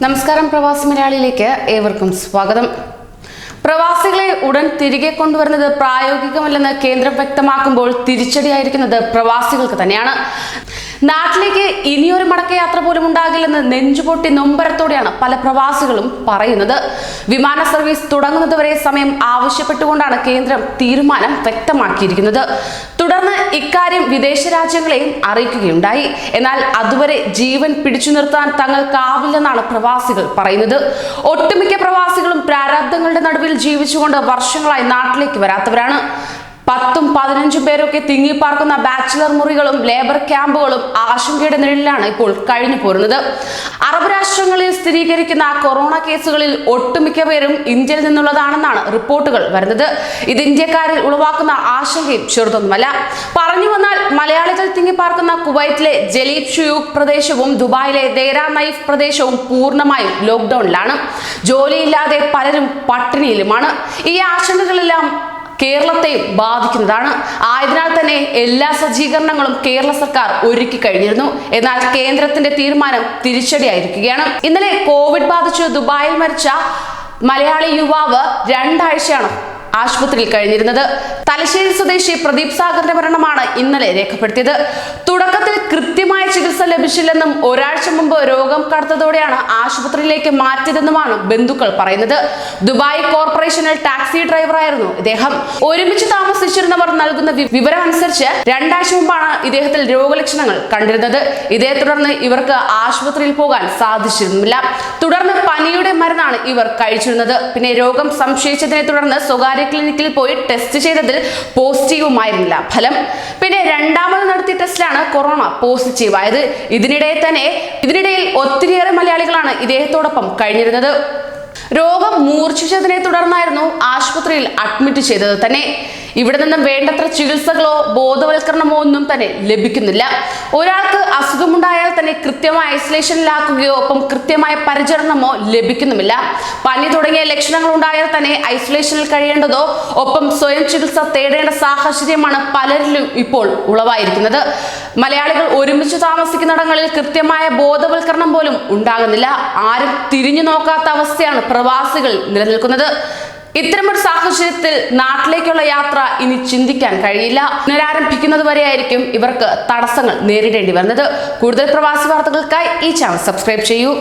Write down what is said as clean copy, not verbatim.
നമസ്കാരം പ്രവാസി മലയാളിയിലേക്ക് ഏവർക്കും സ്വാഗതം. പ്രവാസികളെ ഉടൻ തിരികെ കൊണ്ടുവരുന്നത് പ്രായോഗികമല്ലെന്ന് കേന്ദ്രം വ്യക്തമാക്കുമ്പോൾ തിരിച്ചടിയായിരിക്കുന്നത് പ്രവാസികൾക്ക് തന്നെയാണ്. നാട്ടിലേക്ക് ഇനിയൊരു മടക്കയാത്ര പോലും ഉണ്ടാകില്ലെന്ന് നെഞ്ചുപൊട്ടി നൊമ്പരത്തോടെയാണ് പല പ്രവാസികളും പറയുന്നത്. വിമാന സർവീസ് തുടങ്ങുന്നതുവരെ സമയം ആവശ്യപ്പെട്ടുകൊണ്ടാണ് കേന്ദ്രം തീരുമാനം വ്യക്തമാക്കിയിരിക്കുന്നത്. തുടർന്ന് ഇക്കാര്യം വിദേശ രാജ്യങ്ങളെയും അറിയിക്കുകയുണ്ടായി. എന്നാൽ അതുവരെ ജീവൻ പിടിച്ചു നിർത്താൻ തങ്ങൾക്കാവില്ലെന്നാണ് പ്രവാസികൾ പറയുന്നത്. ഒട്ടുമിക്ക പ്രവാസികളും പ്രാരാബ്ദങ്ങളുടെ നടുവിൽ ജീവിച്ചുകൊണ്ട് വർഷങ്ങളായി നാട്ടിലേക്ക് വരാത്തവരാണ്. 10-15 പേരൊക്കെ തിങ്ങിപ്പാർക്കുന്ന ബാച്ചിലർ മുറികളും ലേബർ ക്യാമ്പുകളും ആശങ്കയുടെ നിഴലിലാണ് ഇപ്പോൾ കഴിഞ്ഞു പോരുന്നത്. അറബ് രാഷ്ട്രങ്ങളിൽ സ്ഥിരീകരിക്കുന്ന കൊറോണ കേസുകളിൽ ഒട്ടുമിക്ക പേരും ഇന്ത്യയിൽ നിന്നുള്ളതാണെന്നാണ് റിപ്പോർട്ടുകൾ വരുന്നത്. ഇത് ഇന്ത്യക്കാരിൽ ഉളവാക്കുന്ന ആശങ്കയും ചെറുതൊന്നുമല്ല. പറഞ്ഞു വന്നാൽ മലയാളികൾ തിങ്ങിപ്പാർക്കുന്ന കുവൈറ്റിലെ ജലീബ് ഷുയൂഖ് പ്രദേശവും ദുബായിലെ ദേരാ നൈഫ് പ്രദേശവും പൂർണ്ണമായും ലോക്ക്ഡൌണിലാണ്. ജോലിയില്ലാതെ പലരും പട്ടിണിയിലുമാണ്. ഈ ആശങ്കകളെല്ലാം കേരളത്തെയും ബാധിക്കുന്നതാണ്. ആയതിനാൽ തന്നെ എല്ലാ സജ്ജീകരണങ്ങളും കേരള സർക്കാർ ഒരുക്കി കഴിഞ്ഞിരുന്നു. എന്നാൽ കേന്ദ്രത്തിന്റെ തീരുമാനം തിരിച്ചടിയായിരിക്കുകയാണ്. ഇന്നലെ കോവിഡ് ബാധിച്ച് ദുബായിൽ മരിച്ച മലയാളി യുവാവ് 2 ആഴ്ചയാണ് ആശുപത്രിയിൽ കഴിഞ്ഞിരുന്നത്. തലശ്ശേരി സ്വദേശി പ്രദീപ് സാഗറിന്റെ മരണമാണ് ഇന്നലെ രേഖപ്പെടുത്തിയത്. തുടക്കത്തിൽ കൃത്യമായ ചികിത്സ ലഭിച്ചില്ലെന്നും ഒരാഴ്ച മുമ്പ് രോഗം കടുത്തതോടെയാണ് ആശുപത്രിയിലേക്ക് മാറ്റിയതെന്നുമാണ് ബന്ധുക്കൾ പറയുന്നത്. ദുബായ് കോർപ്പറേഷനിൽ ടാക്സി ഡ്രൈവറായിരുന്നു ഇദ്ദേഹം. ഒരുമിച്ച് താമസിച്ചിരുന്നവർ നൽകുന്ന വിവരമനുസരിച്ച് 2 ആഴ്ച മുമ്പാണ് ഇദ്ദേഹത്തിൽ രോഗലക്ഷണങ്ങൾ കണ്ടിരുന്നത്. ഇതേ തുടർന്ന് ഇവർക്ക് ആശുപത്രിയിൽ പോകാൻ സാധിച്ചിരുന്നില്ല. തുടർന്ന് പനിയുടെ മരുന്നാണ് ഇവർ കഴിച്ചിരുന്നത്. പിന്നെ രോഗം സംശയിച്ചതിനെ തുടർന്ന് സ്വകാര്യ ക്ലിനിക്കിൽ പോയി ടെസ്റ്റ് ചെയ്തതിൽ പോസിറ്റീവുമായിരുന്നില്ല ഫലം. പിന്നെ രണ്ടാമത് നടത്തിയ ടെസ്റ്റിലാണ് കൊറോണ പോസിറ്റീവ് ആയത്. ഇതിനിടയിൽ ഒത്തിരിയേറെ മലയാളികളാണ് ഇദ്ദേഹത്തോടൊപ്പം കഴിഞ്ഞിരുന്നത്. രോഗം മൂർച്ഛിച്ചതിനെ തുടർന്നായിരുന്നു ആശുപത്രിയിൽ അഡ്മിറ്റ് ചെയ്തത് തന്നെ. ഇവിടെ നിന്നും വേണ്ടത്ര ചികിത്സകളോ ബോധവൽക്കരണമോ ഒന്നും തന്നെ ലഭിക്കുന്നില്ല. ഒരാൾക്ക് അസുഖമുണ്ടായാൽ തന്നെ കൃത്യമായ ഐസൊലേഷനിലാക്കുകയോ ഒപ്പം കൃത്യമായ പരിചരണമോ ലഭിക്കുന്നുമില്ല. പനി തുടങ്ങിയ ലക്ഷണങ്ങൾ ഉണ്ടായാൽ തന്നെ ഐസൊലേഷനിൽ കഴിയേണ്ടതോ ഒപ്പം സ്വയം ചികിത്സ തേടേണ്ട സാഹചര്യമാണ് പലരിലും ഇപ്പോൾ ഉളവായിരിക്കുന്നത്. മലയാളികൾ ഒരുമിച്ച് താമസിക്കുന്നിടങ്ങളിൽ കൃത്യമായ ബോധവൽക്കരണം പോലും ഉണ്ടാകുന്നില്ല. ആരും തിരിഞ്ഞു നോക്കാത്ത അവസ്ഥയാണ് പ്രവാസികൾ നിലനിൽക്കുന്നത്. ഇത്തരമൊരു സാഹചര്യത്തിൽ നാട്ടിലേക്കുള്ള യാത്ര ഇനി ചിന്തിക്കാൻ കഴിയില്ല. പുനരാരംഭിക്കുന്നത് വരെയായിരിക്കും ഇവർക്ക് തടസ്സങ്ങൾ നേരിടേണ്ടി വരുന്നത്. കൂടുതൽ പ്രവാസി വാർത്തകൾക്കായി ഈ ചാനൽ സബ്സ്ക്രൈബ് ചെയ്യൂ.